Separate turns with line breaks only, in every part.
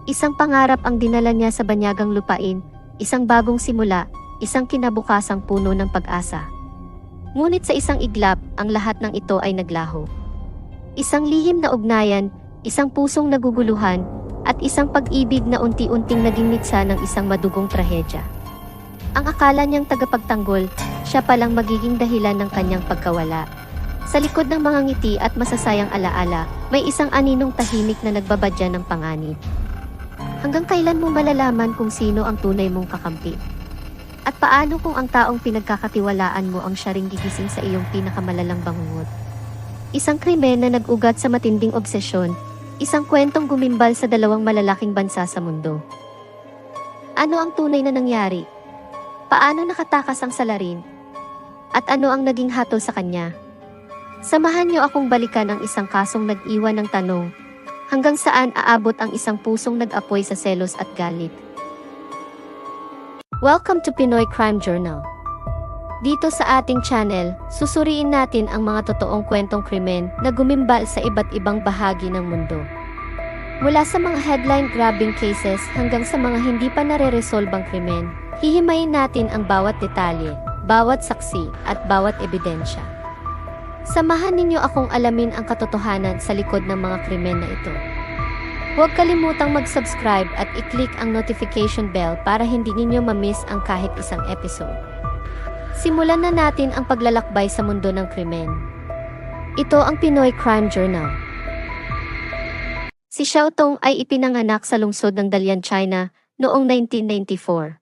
Isang pangarap ang dinala niya sa banyagang lupain, isang bagong simula, isang kinabukasang puno ng pag-asa. Ngunit sa isang iglap, ang lahat ng ito ay naglaho. Isang lihim na ugnayan, isang pusong naguguluhan, at isang pag-ibig na unti-unting naging mitsa ng isang madugong trahedya. Ang akala niyang tagapagtanggol, siya palang magiging dahilan ng kanyang pagkawala. Sa likod ng mga ngiti at masasayang alaala, may isang aninong tahimik na nagbabadya ng panganib. Hanggang kailan mo malalaman kung sino ang tunay mong kakampi? At paano kung ang taong pinagkakatiwalaan mo ang siya ring gigising sa iyong pinakamalalang bangungot? Isang krimen na nag-ugat sa matinding obsesyon, isang kwentong gumimbal sa dalawang malalaking bansa sa mundo. Ano ang tunay na nangyari? Paano nakatakas ang salarin? At ano ang naging hatol sa kanya? Samahan niyo akong balikan ang isang kasong nag-iwan ng tanong, hanggang saan aabot ang isang pusong nag-apoy sa selos at galit. Welcome to Pinoy Crime Journal. Dito sa ating channel, susuriin natin ang mga totoong kwentong krimen na gumimbal sa iba't ibang bahagi ng mundo. Mula sa mga headline-grabbing cases hanggang sa mga hindi pa nare-resolbang krimen, hihimayin natin ang bawat detalye, bawat saksi, at bawat ebidensya. Samahan ninyo akong alamin ang katotohanan sa likod ng mga krimen na ito. Huwag kalimutang mag-subscribe at i-click ang notification bell para hindi ninyo ma-miss ang kahit isang episode. Simulan na natin ang paglalakbay sa mundo ng krimen. Ito ang Pinoy Crime Journal. Si Xiao Tong ay ipinanganak sa lungsod ng Dalian, China, noong 1994.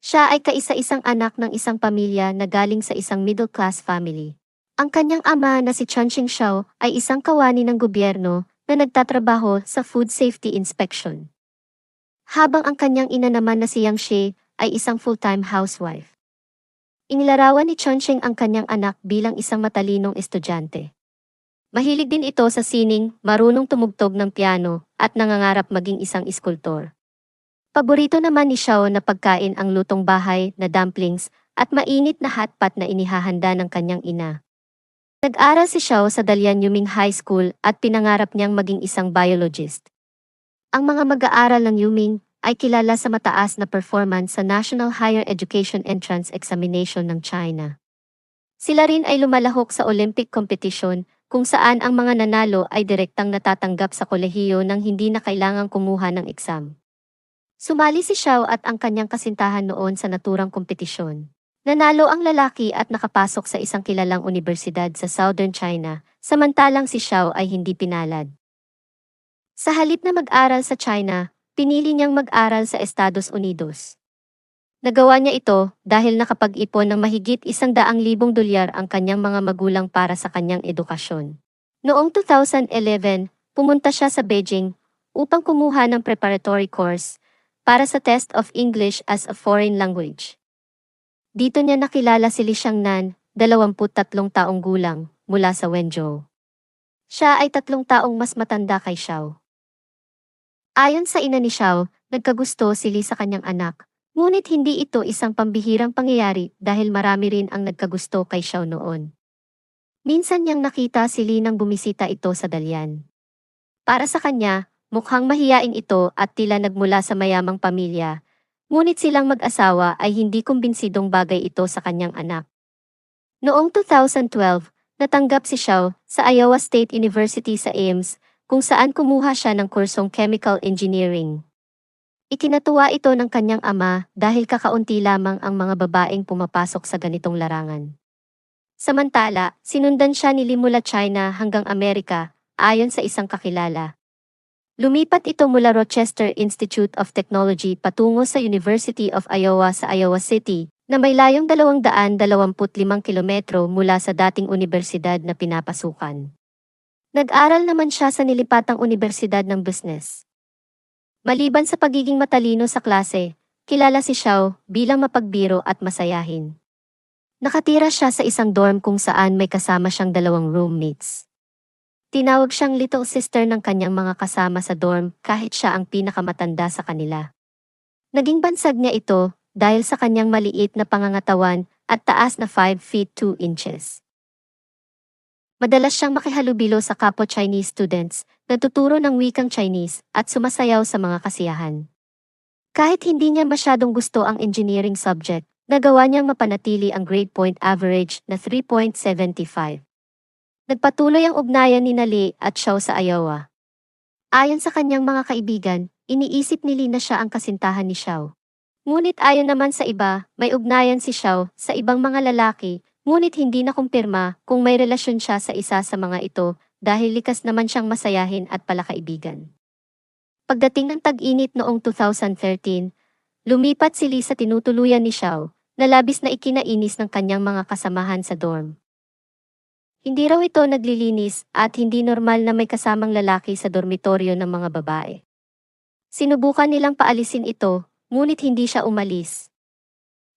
Siya ay kaisa-isang anak ng isang pamilya na galing sa isang middle-class family. Ang kanyang ama na si Chongqing Xiao ay isang kawani ng gobyerno na nagtatrabaho sa Food Safety Inspection. Habang ang kanyang ina naman na si Yang Xie ay isang full-time housewife. Inilarawan ni Chongqing ang kanyang anak bilang isang matalinong estudyante. Mahilig din ito sa sining, marunong tumugtog ng piano, at nangangarap maging isang iskultor. Paborito naman ni Xiao na pagkain ang lutong bahay na dumplings at mainit na hotpot na inihahanda ng kanyang ina. Nag-aral si Xiao sa Dalian Yuming High School at pinangarap niyang maging isang biologist. Ang mga mag-aaral ng Yuming ay kilala sa mataas na performance sa National Higher Education Entrance Examination ng China. Sila rin ay lumalahok sa Olympic competition kung saan ang mga nanalo ay direktang natatanggap sa kolehiyo nang hindi na kailangang kumuha ng exam. Sumali si Xiao at ang kanyang kasintahan noon sa naturang kompetisyon. Nanalo ang lalaki at nakapasok sa isang kilalang unibersidad sa Southern China, samantalang si Xiao ay hindi pinalad. Sa halip na mag-aral sa China, pinili niyang mag-aral sa Estados Unidos. Nagawa niya ito dahil nakapag-ipon ng mahigit $100,000 ang kanyang mga magulang para sa kanyang edukasyon. Noong 2011, pumunta siya sa Beijing upang kumuha ng preparatory course para sa Test of English as a Foreign Language. Dito niya nakilala si Li Xiangnan, 23 taong gulang, mula sa Wenzhou. Siya ay 3 taong mas matanda kay Xiao. Ayon sa ina ni Xiao, nagkagusto si Li sa kanyang anak, ngunit hindi ito isang pambihirang pangyayari dahil marami rin ang nagkagusto kay Xiao noon. Minsan niyang nakita si Li nang bumisita ito sa Dalian. Para sa kanya, mukhang mahiyain ito at tila nagmula sa mayamang pamilya, ngunit silang mag-asawa ay hindi kumbinsidong bagay ito sa kanyang anak. Noong 2012, natanggap si Xiao sa Iowa State University sa Ames, kung saan kumuha siya ng kursong Chemical Engineering. Ikinatuwa ito ng kanyang ama dahil kakaunti lamang ang mga babaeng pumapasok sa ganitong larangan. Samantala, sinundan siya ni Li mula China hanggang Amerika, ayon sa isang kakilala. Lumipat ito mula Rochester Institute of Technology patungo sa University of Iowa sa Iowa City, na may layong 225 kilometro mula sa dating unibersidad na pinapasukan. Nag-aral naman siya sa nilipatang Universidad ng Business. Maliban sa pagiging matalino sa klase, kilala si Xiao bilang mapagbiro at masayahin. Nakatira siya sa isang dorm kung saan may kasama siyang 2 roommates. Tinawag siyang little sister ng kanyang mga kasama sa dorm kahit siya ang pinakamatanda sa kanila. Naging bansag niya ito dahil sa kanyang maliit na pangangatawan at taas na 5 feet 2 inches. Madalas siyang makihalubilo sa kapwa Chinese students, nagtuturo ng wikang Chinese, at sumasayaw sa mga kasiyahan. Kahit hindi niya masyadong gusto ang engineering subject, nagawa niyang mapanatili ang grade point average na 3.75. Nagpatuloy ang ugnayan ni Lee at Xiao sa Iowa. Ayon sa kanyang mga kaibigan, iniisip ni Lee na siya ang kasintahan ni Xiao. Ngunit ayon naman sa iba, may ugnayan si Xiao sa ibang mga lalaki, ngunit hindi na kumpirma kung may relasyon siya sa isa sa mga ito dahil likas naman siyang masayahin at palakaibigan. Pagdating ng tag-init noong 2013, lumipat si Lee sa tinutuluyan ni Xiao, na labis na ikinainis ng kanyang mga kasamahan sa dorm. Hindi raw ito naglilinis at hindi normal na may kasamang lalaki sa dormitoryo ng mga babae. Sinubukan nilang paalisin ito, ngunit hindi siya umalis.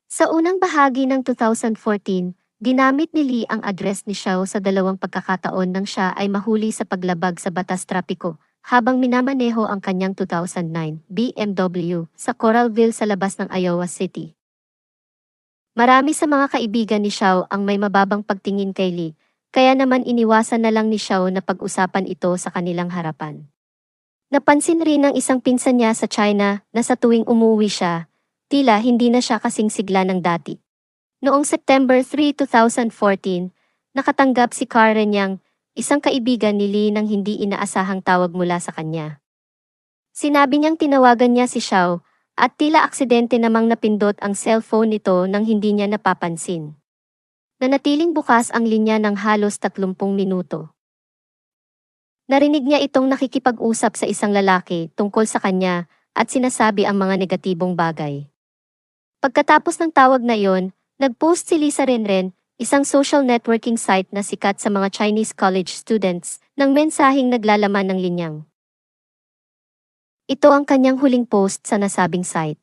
Sa unang bahagi ng 2014, ginamit ni Lee ang address ni Xiao sa dalawang pagkakataon nang siya ay mahuli sa paglabag sa batas trapiko, habang minamaneho ang kanyang 2009 BMW sa Coralville sa labas ng Iowa City. Marami sa mga kaibigan ni Xiao ang may mababang pagtingin kay Lee, kaya naman iniwasan na lang ni Xiao na pag-usapan ito sa kanilang harapan. Napansin rin ng isang pinsan niya sa China na sa tuwing umuwi siya, tila hindi na siya kasing sigla ng dati. Noong September 3, 2014, nakatanggap si Karen Yang, isang kaibigan ni Lee ng hindi inaasahang tawag mula sa kanya. Sinabi niyang tinawagan niya si Xiao, at tila aksidente namang napindot ang cellphone nito nang hindi niya napapansin. Nanatiling bukas ang linya ng halos 30 minuto. Narinig niya itong nakikipag-usap sa isang lalaki tungkol sa kanya at sinasabi ang mga negatibong bagay. Pagkatapos ng tawag na iyon, nag-post si Lisa Renren, isang social networking site na sikat sa mga Chinese college students, ng mensaheng naglalaman ng linyang. Ito ang kanyang huling post sa nasabing site.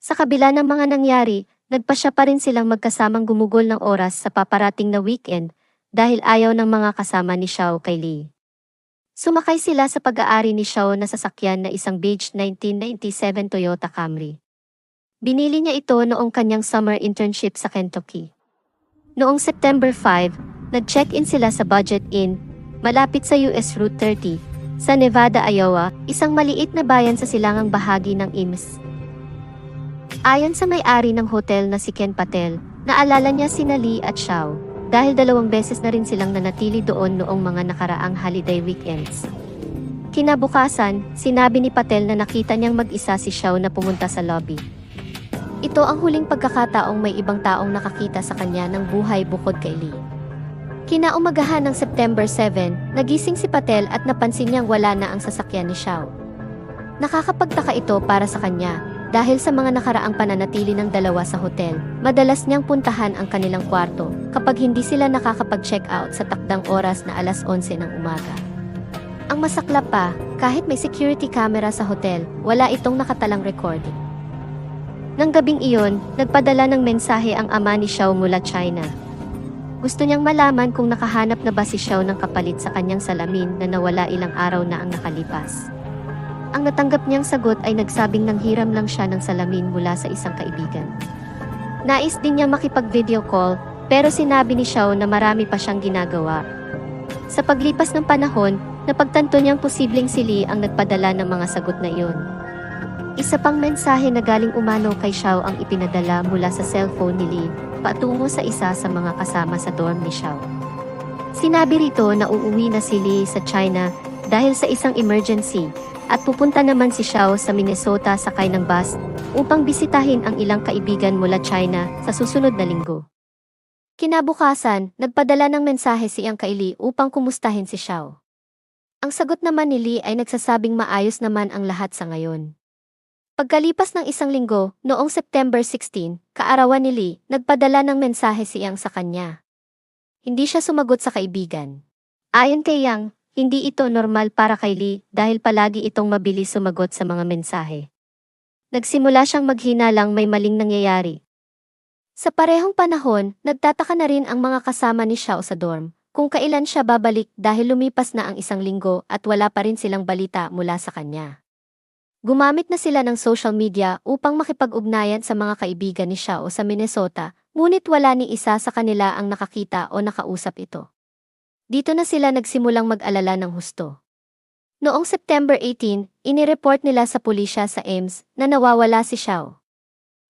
Sa kabila ng mga nangyari, nagpasya pa rin silang magkasamang gumugol ng oras sa paparating na weekend dahil ayaw ng mga kasama ni Xiao kay Lee. Sumakay sila sa pag-aari ni Xiao na sasakyan na isang beige 1997 Toyota Camry. Binili niya ito noong kanyang summer internship sa Kentucky. Noong September 5, nag-check-in sila sa Budget Inn, malapit sa US Route 30, sa Nevada, Iowa, isang maliit na bayan sa silangang bahagi ng Ames. Ayon sa may-ari ng hotel na si Ken Patel, naalala niya sina Lee at Xiao, dahil 2 beses na rin silang nanatili doon noong mga nakaraang holiday weekends. Kinabukasan, sinabi ni Patel na nakita niyang mag-isa si Xiao na pumunta sa lobby. Ito ang huling pagkakataong may ibang taong nakakita sa kanya ng buhay bukod kay Lee. Kinaumagahan ng September 7, nagising si Patel at napansin niyang wala na ang sasakyan ni Xiao. Nakakapagtaka ito para sa kanya, dahil sa mga nakaraang pananatili ng dalawa sa hotel, madalas niyang puntahan ang kanilang kwarto kapag hindi sila nakakapag-check out sa takdang oras na alas 11 ng umaga. Ang masaklap pa, kahit may security camera sa hotel, wala itong nakatalang recording. Nang gabing iyon, nagpadala ng mensahe ang ama ni Xiao mula China. Gusto niyang malaman kung nakahanap na ba si Xiao ng kapalit sa kanyang salamin na nawala ilang araw na ang nakalipas. Ang natanggap niyang sagot ay nagsabing nanghiram lang siya ng salamin mula sa isang kaibigan. Nais din niya makipag-video call, pero sinabi ni Xiao na marami pa siyang ginagawa. Sa paglipas ng panahon, napagtanto niyang posibleng si Lee ang nagpadala ng mga sagot na iyon. Isa pang mensahe na galing umano kay Xiao ang ipinadala mula sa cellphone ni Lee, patungo sa isa sa mga kasama sa dorm ni Xiao. Sinabi rito na uuwi na si Lee sa China dahil sa isang emergency, at pupunta naman si Xiao sa Minnesota sakay ng bus upang bisitahin ang ilang kaibigan mula China sa susunod na linggo. Kinabukasan, nagpadala ng mensahe siyang kay Lee upang kumustahin si Xiao. Ang sagot naman ni Lee ay nagsasabing maayos naman ang lahat sa ngayon. Pagkalipas ng isang linggo, noong September 16, kaarawan ni Lee, nagpadala ng mensahe siyang sa kanya. Hindi siya sumagot sa kaibigan. Ayon kay Yang, hindi ito normal para kay Lee dahil palagi itong mabilis sumagot sa mga mensahe. Nagsimula siyang maghinalang may maling nangyayari. Sa parehong panahon, nagtataka na rin ang mga kasama ni Xiao sa dorm kung kailan siya babalik dahil lumipas na ang isang linggo at wala pa rin silang balita mula sa kanya. Gumamit na sila ng social media upang makipag-ugnayan sa mga kaibigan ni Xiao sa Minnesota, ngunit wala ni isa sa kanila ang nakakita o nakausap ito. Dito na sila nagsimulang mag-alala ng husto. Noong September 18, inireport nila sa pulisya sa Ames na nawawala si Xiao.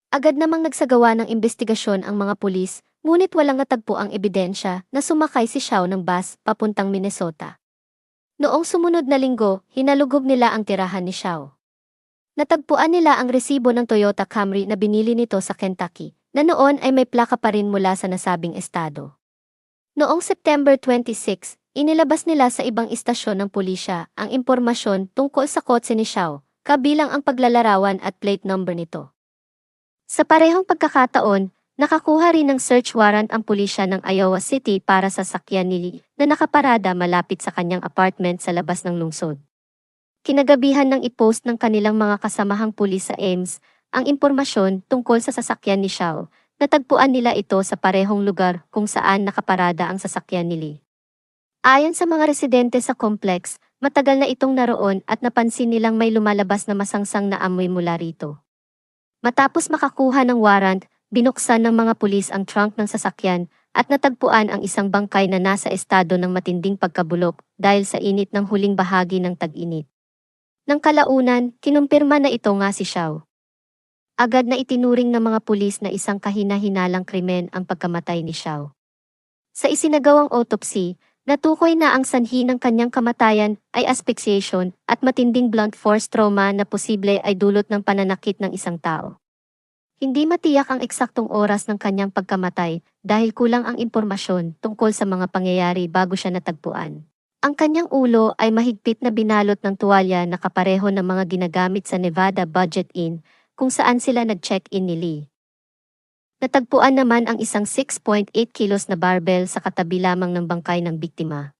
Agad namang nagsagawa ng investigasyon ang mga pulis, ngunit walang natagpo ang ebidensya na sumakay si Xiao ng bus papuntang Minnesota. Noong sumunod na linggo, hinalugog nila ang tirahan ni Xiao. Natagpuan nila ang resibo ng Toyota Camry na binili nito sa Kentucky, na noon ay may plaka pa rin mula sa nasabing estado. Noong September 26, inilabas nila sa ibang istasyon ng pulisya ang impormasyon tungkol sa kotse ni Xiao, kabilang ang paglalarawan at plate number nito. Sa parehong pagkakataon, nakakuha rin ng search warrant ang pulisya ng Iowa City para sa sasakyan ni Lee na nakaparada malapit sa kanyang apartment sa labas ng lungsod. Kinagabihan ng i-post ng kanilang mga kasamahang pulis sa Ames ang impormasyon tungkol sa sasakyan ni Xiao. Natagpuan nila ito sa parehong lugar kung saan nakaparada ang sasakyan ni Lee. Ayon sa mga residente sa complex, matagal na itong naroon at napansin nilang may lumalabas na masangsang na amoy mula rito. Matapos makakuha ng warrant, binuksan ng mga pulis ang trunk ng sasakyan at natagpuan ang isang bangkay na nasa estado ng matinding pagkabulok dahil sa init ng huling bahagi ng tag-init. Nang kalaunan, kinumpirma na ito nga si Xiao. Agad na itinuring ng mga pulis na isang kahina-hinalang krimen ang pagkamatay ni Xiao. Sa isinagawang autopsy, natukoy na ang sanhi ng kanyang kamatayan ay asphyxiation at matinding blunt force trauma na posible ay dulot ng pananakit ng isang tao. Hindi matiyak ang eksaktong oras ng kanyang pagkamatay dahil kulang ang impormasyon tungkol sa mga pangyayari bago siya natagpuan. Ang kanyang ulo ay mahigpit na binalot ng tuwalya na kapareho ng mga ginagamit sa Nevada Budget Inn, kung saan sila nag-check-in ni Lee. Natagpuan naman ang isang 6.8 kilos na barbell sa katabi lamang ng bangkay ng biktima.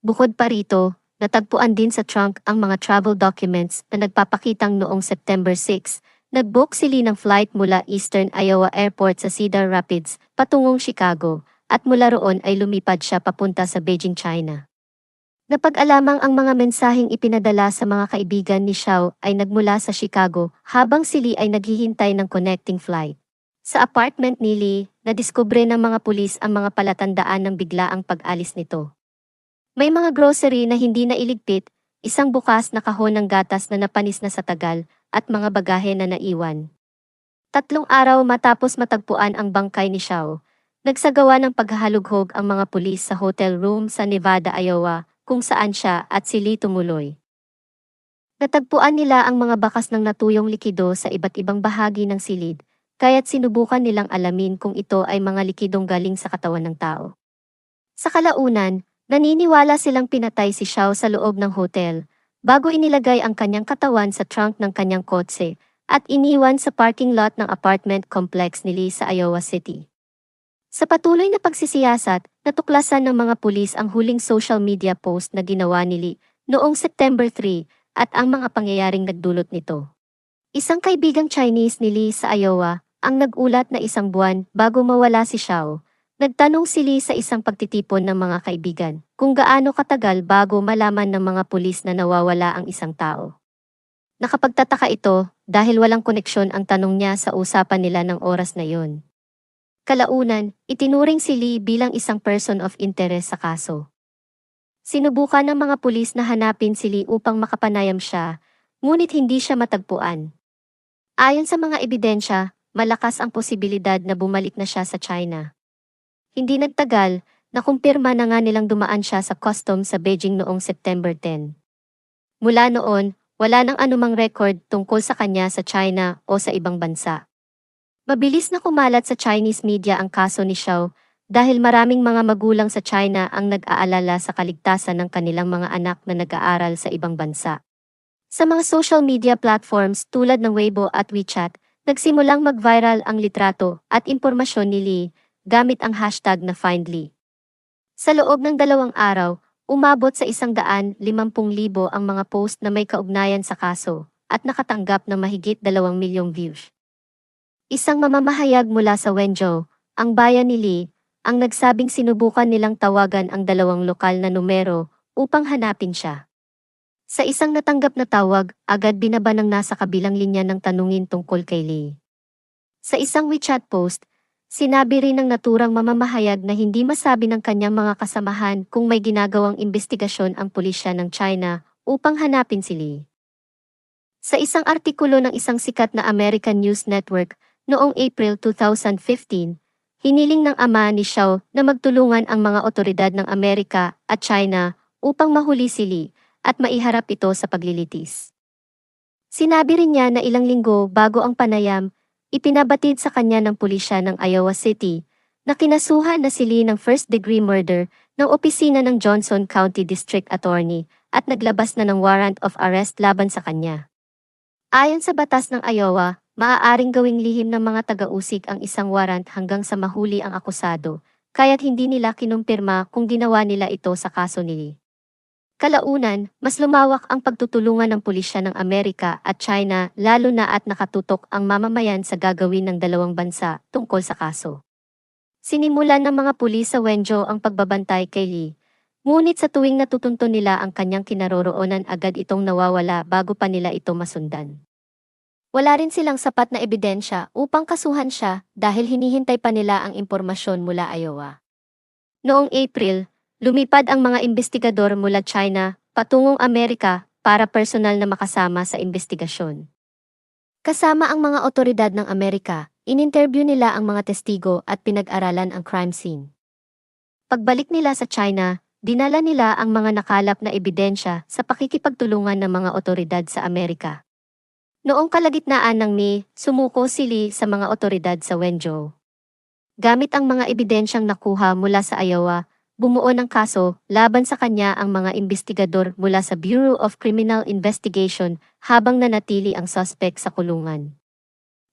Bukod pa rito, natagpuan din sa trunk ang mga travel documents na nagpapakitang noong September 6, nag-book si Lee ng flight mula Eastern Iowa Airport sa Cedar Rapids, patungong Chicago, at mula roon ay lumipad siya papunta sa Beijing, China. Napag-alamang ang mga mensaheng ipinadala sa mga kaibigan ni Xiao ay nagmula sa Chicago habang si Lee ay naghihintay ng connecting flight. Sa apartment ni Lee, nadiskubre ng mga pulis ang mga palatandaan ng biglaang pag-alis nito. May mga grocery na hindi nailigpit, isang bukas na kahon ng gatas na napanis na sa tagal, at mga bagahe na naiwan. 3 araw matapos matagpuan ang bangkay ni Xiao, nagsagawa ng paghahalughog ang mga pulis sa hotel room sa Nevada, Iowa, kung saan siya at si Lee tumuloy. Natagpuan nila ang mga bakas ng natuyong likido sa iba't ibang bahagi ng silid, kaya't sinubukan nilang alamin kung ito ay mga likidong galing sa katawan ng tao. Sa kalaunan, naniniwala silang pinatay si Xiao sa loob ng hotel, bago inilagay ang kanyang katawan sa trunk ng kanyang kotse, at iniwan sa parking lot ng apartment complex ni Lee sa Iowa City. Sa patuloy na pagsisiyasat, natuklasan ng mga pulis ang huling social media post na ginawa ni Lee noong September 3 at ang mga pangyayaring nagdulot nito. Isang kaibigang Chinese ni Lee sa Iowa ang nag-ulat na 1 buwan bago mawala si Xiao. Nagtanong si Lee sa isang pagtitipon ng mga kaibigan kung gaano katagal bago malaman ng mga pulis na nawawala ang isang tao. Nakapagtataka ito dahil walang koneksyon ang tanong niya sa usapan nila ng oras na yun. Kalaunan, itinuring si Lee bilang isang person of interest sa kaso. Sinubukan ng mga pulis na hanapin si Lee upang makapanayam siya, ngunit hindi siya matagpuan. Ayon sa mga ebidensya, malakas ang posibilidad na bumalik na siya sa China. Hindi nagtagal, nakumpirma na nga nilang dumaan siya sa customs sa Beijing noong September 10. Mula noon, wala nang anumang record tungkol sa kanya sa China o sa ibang bansa. Mabilis na kumalat sa Chinese media ang kaso ni Xiao dahil maraming mga magulang sa China ang nag-aalala sa kaligtasan ng kanilang mga anak na nag-aaral sa ibang bansa. Sa mga social media platforms tulad ng Weibo at WeChat, nagsimulang mag-viral ang litrato at impormasyon ni Lee gamit ang hashtag na #FindLee. Sa loob ng 2 araw, umabot sa 150,000 ang mga post na may kaugnayan sa kaso at nakatanggap ng mahigit 2 milyong views. Isang mamamahayag mula sa Wenzhou, ang bayan ni Lee, ang nagsabing sinubukan nilang tawagan ang 2 lokal na numero upang hanapin siya. Sa isang natanggap na tawag, agad binaba ng nasa kabilang linya ng tanungin tungkol kay Lee. Sa isang WeChat post, Sinabi rin ng naturang mamamahayag na hindi masabi ng kanyang mga kasamahan kung may ginagawang investigasyon ang pulisya ng China upang hanapin si Lee. Sa isang artikulo ng isang sikat na American News Network noong April 2015, hiniling ng ama ni Xiao na magtulungan ang mga otoridad ng Amerika at China upang mahuli si Lee at maiharap ito sa paglilitis. Sinabi rin niya na ilang linggo bago ang panayam, ipinabatid sa kanya ng pulisya ng Iowa City na kinasuhan na si Lee ng first-degree murder ng opisina ng Johnson County District Attorney at naglabas na ng warrant of arrest laban sa kanya. Ayon sa batas ng Iowa, maaaring gawing lihim ng mga taga-usik ang isang warrant hanggang sa mahuli ang akusado, kaya't hindi nila kinumpirma kung ginawa nila ito sa kaso ni Lee. Kalaunan, mas lumawak ang pagtutulungan ng pulisya ng Amerika at China lalo na at nakatutok ang mamamayan sa gagawin ng dalawang bansa tungkol sa kaso. Sinimulan ng mga pulis sa Wenzhou ang pagbabantay kay Lee, ngunit sa tuwing natutunto nila ang kanyang kinaroroonan agad itong nawawala bago pa nila ito masundan. Wala rin silang sapat na ebidensya upang kasuhan siya dahil hinihintay pa nila ang impormasyon mula Iowa. Noong April, lumipad ang mga investigador mula China patungong Amerika para personal na makasama sa investigasyon. Kasama ang mga otoridad ng Amerika, ininterview nila ang mga testigo at pinag-aralan ang crime scene. Pagbalik nila sa China, dinala nila ang mga nakalap na ebidensya sa pakikipagtulungan ng mga otoridad sa Amerika. Noong kalagitnaan ng May, sumuko si Lee sa mga otoridad sa Wenzhou. Gamit ang mga ebidensyang nakuha mula sa Iowa, bumuo ng kaso laban sa kanya ang mga investigador mula sa Bureau of Criminal Investigation habang nanatili ang suspect sa kulungan.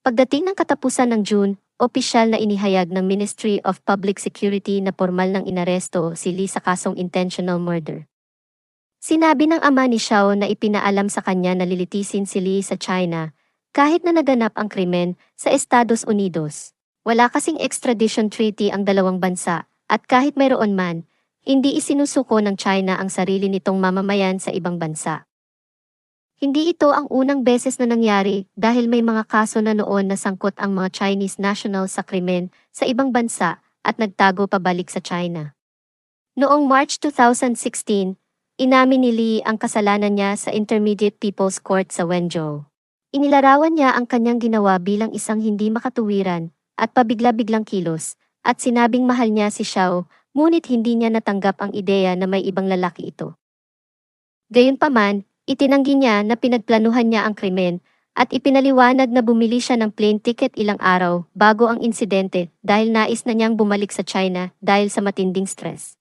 Pagdating ng katapusan ng June, opisyal na inihayag ng Ministry of Public Security na formal ng inaresto si Lee sa kasong intentional murder. Sinabi ng ama ni Xiao na ipinaalam sa kanya na lilitisin si Lee sa China kahit na naganap ang krimen sa Estados Unidos. Wala kasing extradition treaty ang dalawang bansa at kahit mayroon man, hindi isinusuko ng China ang sarili nitong mamamayan sa ibang bansa. Hindi ito ang unang beses na nangyari dahil may mga kaso na noon na sangkot ang mga Chinese nationals sa krimen sa ibang bansa at nagtago pabalik sa China. Noong March 2016, inamin ni Lee ang kasalanan niya sa Intermediate People's Court sa Wenzhou. Inilarawan niya ang kanyang ginawa bilang isang hindi makatuwiran at pabigla-biglang kilos at sinabing mahal niya si Xiao, ngunit hindi niya natanggap ang ideya na may ibang lalaki ito. Gayunpaman, itinanggi niya na pinagplanuhan niya ang krimen at ipinaliwanag na bumili siya ng plane ticket ilang araw bago ang insidente dahil nais na niyang bumalik sa China dahil sa matinding stress.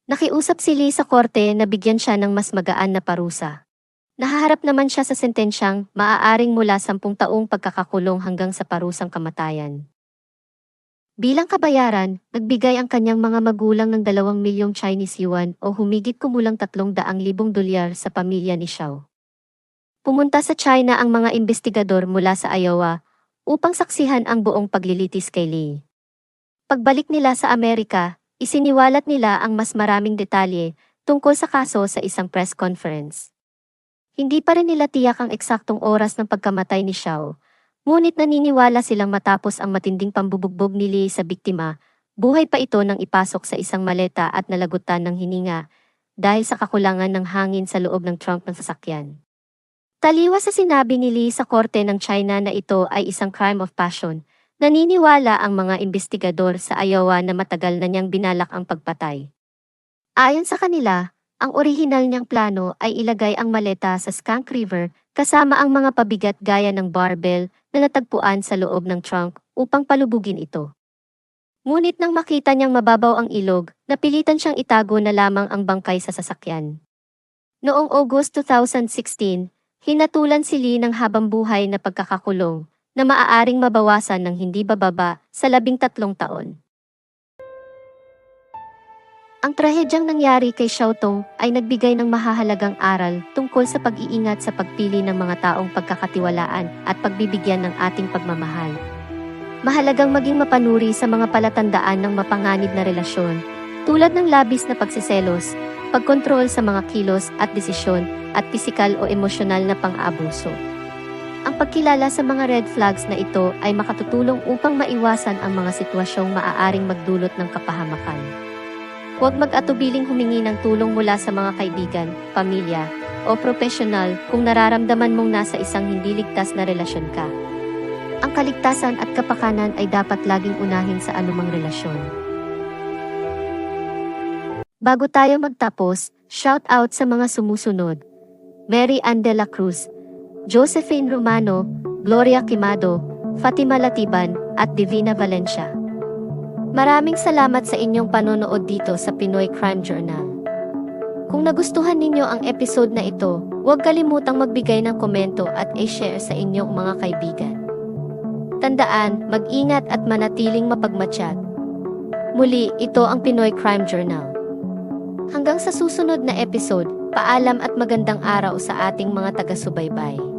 Nakiusap si Lee sa korte na bigyan siya ng mas magaan na parusa. Nahaharap naman siya sa sentensyang maaaring mula 10 taong pagkakakulong hanggang sa parusang kamatayan. Bilang kabayaran, nagbigay ang kanyang mga magulang ng 2 milyong Chinese yuan o humigit kumulang 300,000 dolyar sa pamilya ni Xiao. Pumunta sa China ang mga investigador mula sa Iowa upang saksihan ang buong paglilitis kay Lee. Pagbalik nila sa Amerika, isiniwalat nila ang mas maraming detalye tungkol sa kaso sa isang press conference. Hindi pa rin nila tiyak ang eksaktong oras ng pagkamatay ni Xiao, ngunit naniniwala silang matapos ang matinding pambubugbog ni Lee sa biktima, buhay pa ito nang ipasok sa isang maleta at nalagutan ng hininga dahil sa kakulangan ng hangin sa loob ng trunk ng sasakyan. Taliwas sa sinabi ni Lee sa korte ng China na ito ay isang crime of passion, naniniwala ang mga investigador sa Iowa na matagal na niyang binalak ang pagpatay. Ayon sa kanila, ang orihinal niyang plano ay ilagay ang maleta sa Skunk River kasama ang mga pabigat gaya ng barbell na natagpuan sa loob ng trunk upang palubugin ito. Ngunit nang makita niyang mababaw ang ilog, napilitan siyang itago na lamang ang bangkay sa sasakyan. Noong August 2016, hinatulan si Lee ng habambuhay na pagkakakulong na maaaring mabawasan ng hindi bababa sa 13 taon. Ang trahedyang nangyari kay Xiao Tong ay nagbigay ng mahahalagang aral tungkol sa pag-iingat sa pagpili ng mga taong pagkakatiwalaan at pagbibigyan ng ating pagmamahal. Mahalagang maging mapanuri sa mga palatandaan ng mapanganib na relasyon, tulad ng labis na pagsiselos, pagkontrol sa mga kilos at desisyon, at pisikal o emosyonal na pang-aabuso. Ang pagkilala sa mga red flags na ito ay makatutulong upang maiwasan ang mga sitwasyong maaaring magdulot ng kapahamakan. Huwag mag-atubiling humingi ng tulong mula sa mga kaibigan, pamilya, o profesional kung nararamdaman mong nasa isang hindi ligtas na relasyon ka. Ang kaligtasan at kapakanan ay dapat laging unahin sa anumang relasyon. Bago tayo magtapos, shout out sa mga sumusunod: Mary Ann de la Cruz, Josephine Romano, Gloria Quimado, Fatima Latiban, at Divina Valencia. Maraming salamat sa inyong panonood dito sa Pinoy Crime Journal. Kung nagustuhan ninyo ang episode na ito, huwag kalimutang magbigay ng komento at i-share sa inyong mga kaibigan. Tandaan, mag-ingat at manatiling mapagmatsyag. Muli, ito ang Pinoy Crime Journal. Hanggang sa susunod na episode, paalam at magandang araw sa ating mga taga-subaybay.